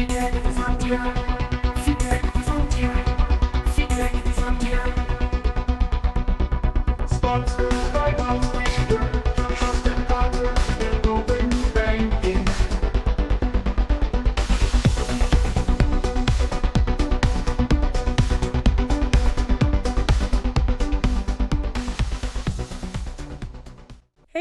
Hey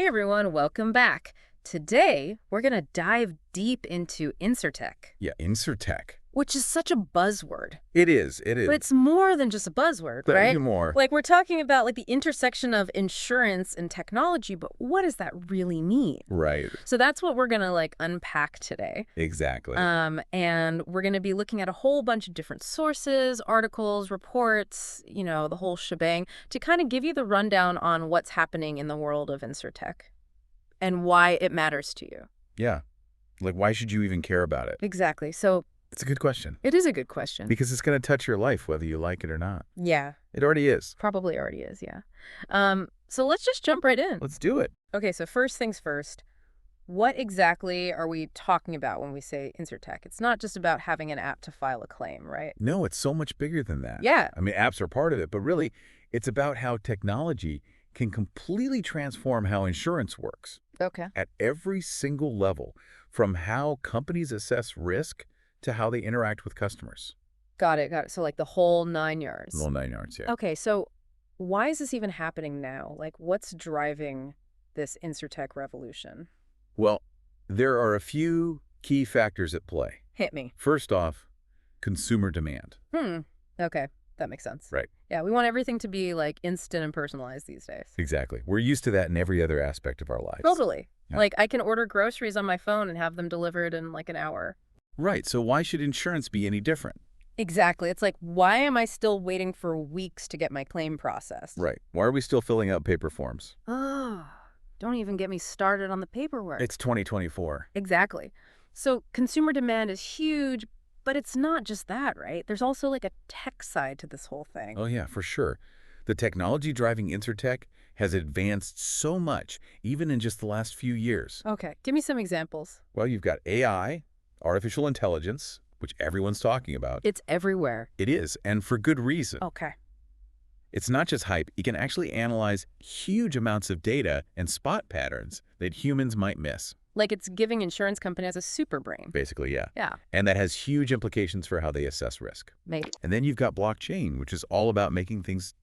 everyone, welcome back. Today, we're going to dive deep into Insurtech. Yeah, Insurtech. Which is such a buzzword. It is. But it's more than just a buzzword, but right? More. Like, we're talking about the intersection of insurance and technology, but what does that really mean? Right. So that's what we're going to unpack today. Exactly. And we're going to be looking at a whole bunch of different sources, articles, reports, the whole shebang, to kind of give you the rundown on what's happening in the world of Insurtech and why it matters to you. Yeah. Why should you even care about it? Exactly. So it's a good question. It is a good question. Because it's going to touch your life, whether you like it or not. Yeah. It already is. Probably already is, yeah. So let's just jump right in. Let's do it. Okay, so first things first, what exactly are we talking about when we say Insurtech? It's not just about having an app to file a claim, right? No, it's so much bigger than that. Yeah. I mean, apps are part of it, but really, it's about how technology can completely transform how insurance works. Okay. At every single level, from how companies assess risk to how they interact with customers. Got it. So the whole 9 yards. The whole 9 yards, yeah. Okay, so why is this even happening now? What's driving this Insurtech revolution? Well, there are a few key factors at play. Hit me. First off, consumer demand. Okay, that makes sense. Right. Yeah, we want everything to be instant and personalized these days. Exactly. We're used to that in every other aspect of our lives. Totally. Yeah. I can order groceries on my phone and have them delivered in an hour. Right. So why should insurance be any different? Exactly. It's why am I still waiting for weeks to get my claim processed? Right. Why are we still filling out paper forms? Oh, don't even get me started on the paperwork. It's 2024. Exactly. So consumer demand is huge, but it's not just that, right? There's also a tech side to this whole thing. Oh, yeah, for sure. The technology driving Insurtech has advanced so much, even in just the last few years. Okay. Give me some examples. Well, you've got AI, artificial intelligence, which everyone's talking about. It's everywhere. It is, and for good reason. Okay. It's not just hype. It can actually analyze huge amounts of data and spot patterns that humans might miss. It's giving insurance companies a super brain. Basically, yeah. Yeah. And that has huge implications for how they assess risk. Maybe. And then you've got blockchain, which is all about making things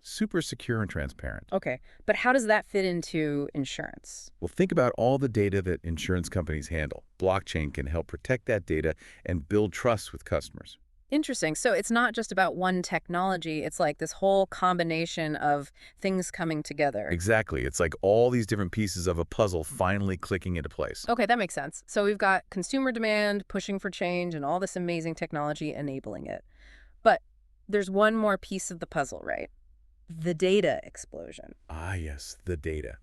super secure and transparent. Okay, but how does that fit into insurance? Well, think about all the data that insurance companies handle. Blockchain can help protect that data and build trust with customers. Interesting. So it's not just about one technology. It's this whole combination of things coming together. Exactly. It's like all these different pieces of a puzzle finally clicking into place. Okay, that makes sense. So we've got consumer demand pushing for change and all this amazing technology enabling it. But there's one more piece of the puzzle, right? The data explosion. Ah, yes, the data.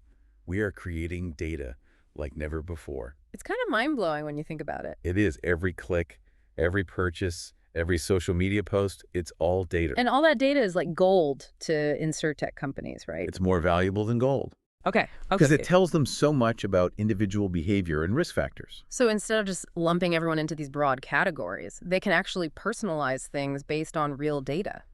We are creating data like never before. It's kind of mind-blowing when you think about it. It is. Every click, every purchase, every social media post, it's all data. And all that data is gold to Insurtech companies, right? It's more valuable than gold. Okay. Because it tells them so much about individual behavior and risk factors. So instead of just lumping everyone into these broad categories, they can actually personalize things based on real data.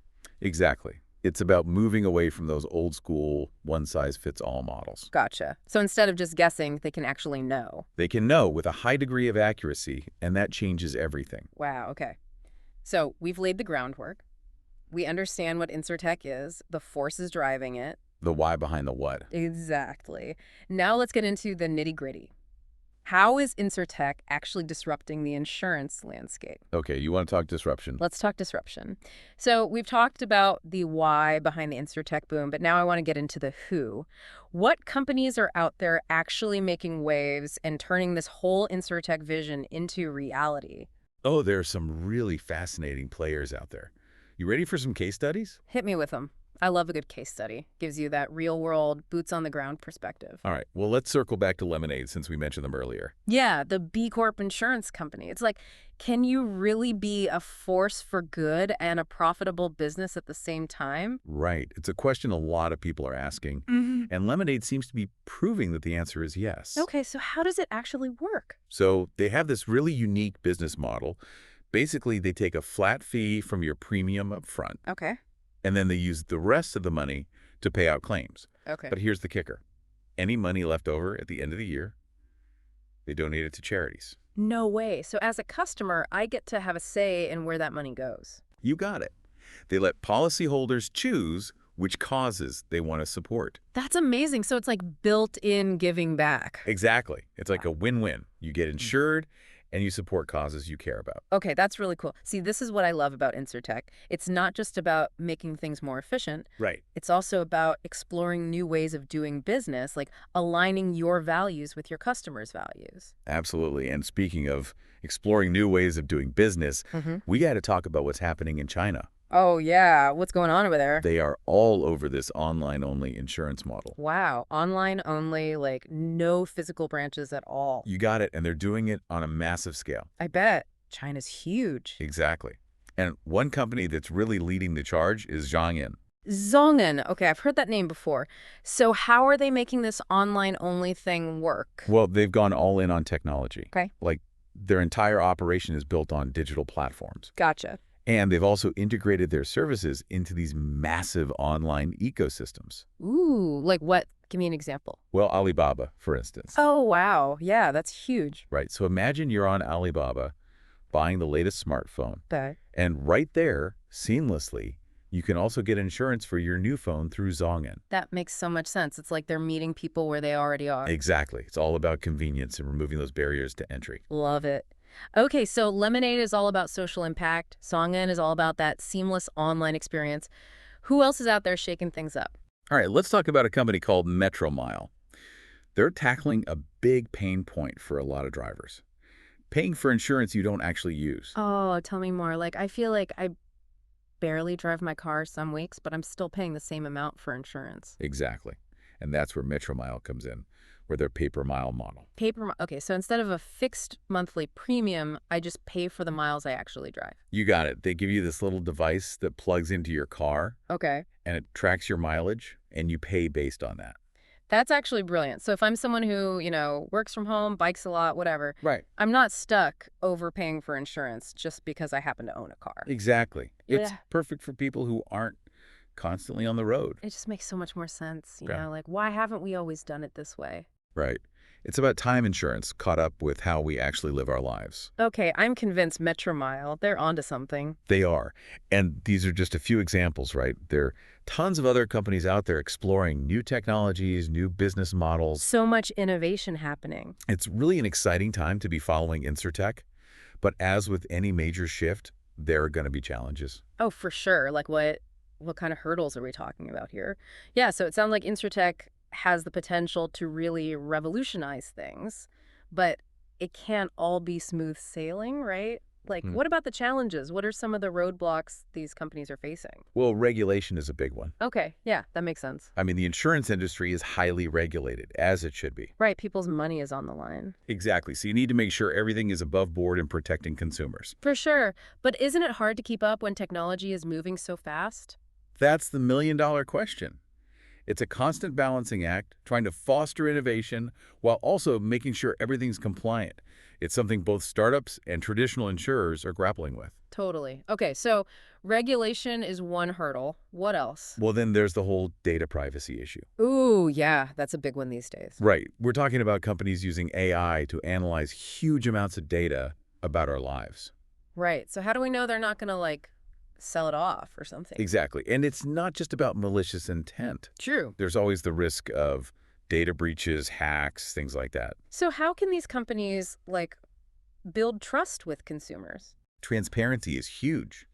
Exactly. It's about moving away from those old school one-size-fits-all models. Gotcha. So instead of just guessing, they can actually know. They can know with a high degree of accuracy, and that changes everything. Wow, okay. So we've laid the groundwork. We understand what Insurtech is, the forces driving it. The why behind the what. Exactly. Now let's get into the nitty-gritty. How is Insurtech actually disrupting the insurance landscape? Okay, you want to talk disruption? Let's talk disruption. So we've talked about the why behind the Insurtech boom, but now I want to get into the who. What companies are out there actually making waves and turning this whole Insurtech vision into reality? Oh, there are some really fascinating players out there. You ready for some case studies? Hit me with them. I love a good case study. Gives you that real-world, boots-on-the-ground perspective. All right, well, let's circle back to Lemonade since we mentioned them earlier. Yeah, the B Corp insurance company. It's can you really be a force for good and a profitable business at the same time? Right. It's a question a lot of people are asking. And Lemonade seems to be proving that the answer is yes. Okay, so how does it actually work? So they have this really unique business model. Basically, they take a flat fee from your premium up front, Okay. and then they use the rest of the money to pay out claims. Okay. But here's the kicker. Any money left over at the end of the year, they donate it to charities. No way. So as a customer, I get to have a say in where that money goes. You got it. They let policyholders choose which causes they want to support. That's amazing. So it's like built-in giving back. Exactly. It's like a win-win. You get insured, and you support causes you care about. Okay, that's really cool. See, this is what I love about Insurtech. It's not just about making things more efficient. Right. It's also about exploring new ways of doing business, like aligning your values with your customers' values. Absolutely. And speaking of exploring new ways of doing business, we got to talk about what's happening in China. Oh, yeah. What's going on over there? They are all over this online-only insurance model. Wow. Online only, like no physical branches at all. You got it, and they're doing it on a massive scale. I bet. China's huge. Exactly. And one company that's really leading the charge is Zhongin. Zongen. Okay, I've heard that name before. So how are they making this online-only thing work? Well, they've gone all in on technology. Okay. Like, their entire operation is built on digital platforms. Gotcha. And they've also integrated their services into these massive online ecosystems. Ooh, like what? Give me an example. Well, Alibaba, for instance. Oh, wow. Yeah, that's huge. Right. So imagine you're on Alibaba buying the latest smartphone. Okay. And right there, seamlessly, you can also get insurance for your new phone through Zongin. That makes so much sense. It's like they're meeting people where they already are. Exactly. It's all about convenience and removing those barriers to entry. Love it. Okay, so Lemonade is all about social impact. Zongen is all about that seamless online experience. Who else is out there shaking things up? All right, let's talk about a company called Metromile. They're tackling a big pain point for a lot of drivers. Paying for insurance you don't actually use. Oh, tell me more. Like, I feel like I barely drive my car some weeks, but I'm still paying the same amount for insurance. Exactly. And that's where Metromile comes in, where their pay-per-mile model. Okay, so instead of a fixed monthly premium, I just pay for the miles I actually drive. You got it. They give you this little device that plugs into your car, Okay. and it tracks your mileage, and you pay based on that. That's actually brilliant. So if I'm someone who, works from home, bikes a lot, whatever, Right. I'm not stuck overpaying for insurance just because I happen to own a car. Exactly. It's Yeah. perfect for people who aren't constantly on the road. It just makes so much more sense, Yeah. like why haven't we always done it this way? Right. It's about time insurance caught up with how we actually live our lives. Okay, I'm convinced Metromile, they're onto something. They are. And these are just a few examples, right? There are tons of other companies out there exploring new technologies, new business models. So much innovation happening. It's really an exciting time to be following Insurtech. But as with any major shift, there are going to be challenges. Oh, for sure. Like what kind of hurdles are we talking about here? Yeah, so it sounds like Insurtech has the potential to really revolutionize things, but it can't all be smooth sailing, right? Like, what about the challenges? What are some of the roadblocks these companies are facing? Well, regulation is a big one. Okay, yeah, that makes sense. I mean, the insurance industry is highly regulated, as it should be. Right, people's money is on the line. Exactly. So you need to make sure everything is above board in protecting consumers. For sure. But isn't it hard to keep up when technology is moving so fast? That's the million-dollar question. It's a constant balancing act, trying to foster innovation while also making sure everything's compliant. It's something both startups and traditional insurers are grappling with. Totally. Okay, so regulation is one hurdle. What else? Well, then there's the whole data privacy issue. Ooh, yeah, that's a big one these days. Right. We're talking about companies using AI to analyze huge amounts of data about our lives. Right. So how do we know they're not going to, sell it off or something? Exactly. And it's not just about malicious intent. True. There's always the risk of data breaches, hacks, things like that. So how can these companies, build trust with consumers? Transparency is huge.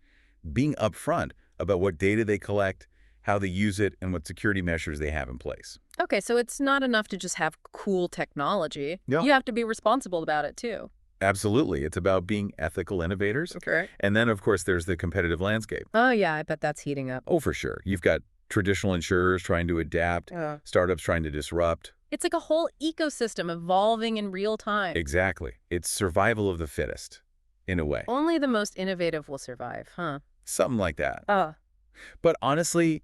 Being upfront about what data they collect, how they use it, and what security measures they have in place. Okay, so it's not enough to just have cool technology. Yeah. You have to be responsible about it, too. Absolutely. It's about being ethical innovators. Okay. And then, of course, there's the competitive landscape. Oh, yeah, I bet that's heating up. Oh, for sure. You've got traditional insurers trying to adapt, startups trying to disrupt. It's like a whole ecosystem evolving in real time. Exactly. It's survival of the fittest, in a way. Only the most innovative will survive, huh? Something like that. Oh. But honestly,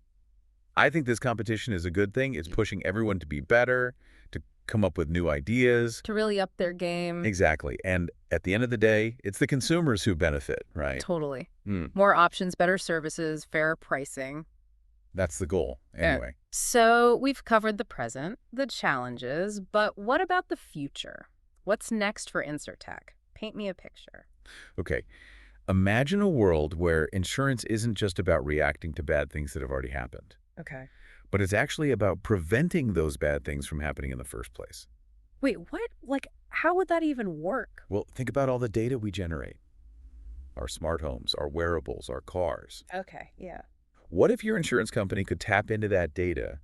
I think this competition is a good thing. It's pushing everyone to be better, to come up with new ideas. To really up their game. Exactly. And at the end of the day, it's the consumers who benefit, right? Totally. Hmm. More options, better services, fair pricing. That's the goal, Yeah. anyway. So we've covered the present, the challenges, but what about the future? What's next for Insurtech? Paint me a picture. Okay. Imagine a world where insurance isn't just about reacting to bad things that have already happened, Okay. but it's actually about preventing those bad things from happening in the first place. Wait, what? Like, how would that even work? Well, think about all the data we generate. Our smart homes, our wearables, our cars. Okay, yeah. What if your insurance company could tap into that data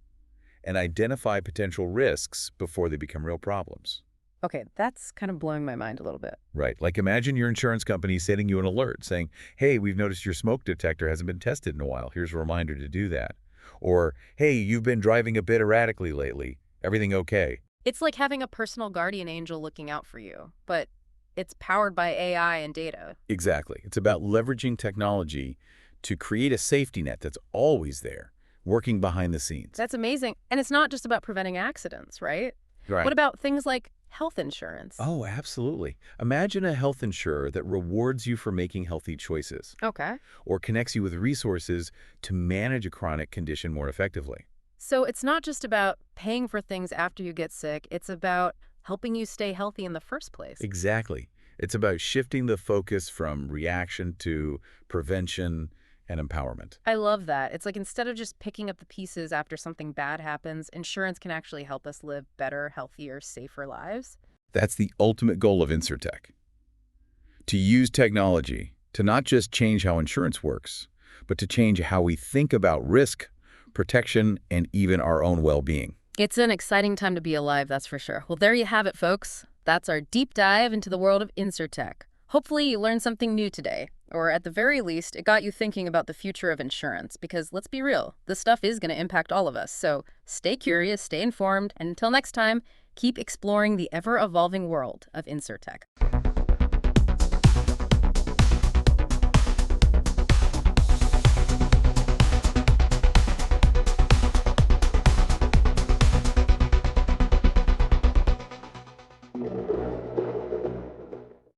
and identify potential risks before they become real problems? Okay, that's kind of blowing my mind a little bit. Right. Like imagine your insurance company sending you an alert saying, hey, we've noticed your smoke detector hasn't been tested in a while. Here's a reminder to do that. Or, hey, you've been driving a bit erratically lately. Everything okay? It's like having a personal guardian angel looking out for you, but it's powered by AI and data. Exactly. It's about leveraging technology to create a safety net that's always there, working behind the scenes. That's amazing. And it's not just about preventing accidents, right? Right. What about things like health insurance? Oh, absolutely. Imagine a health insurer that rewards you for making healthy choices Okay. or connects you with resources to manage a chronic condition more effectively. So it's not just about paying for things after you get sick, it's about helping you stay healthy in the first place. Exactly. It's about shifting the focus from reaction to prevention and empowerment. I love that. It's like instead of just picking up the pieces after something bad happens, insurance can actually help us live better, healthier, safer lives. That's the ultimate goal of Insurtech. To use technology to not just change how insurance works, but to change how we think about risk, protection, and even our own well-being. It's an exciting time to be alive, that's for sure. Well, there you have it, folks. That's our deep dive into the world of Insurtech. Hopefully you learned something new today, or at the very least, it got you thinking about the future of insurance, because let's be real, this stuff is going to impact all of us. So stay curious, stay informed, and until next time, keep exploring the ever-evolving world of Insurtech.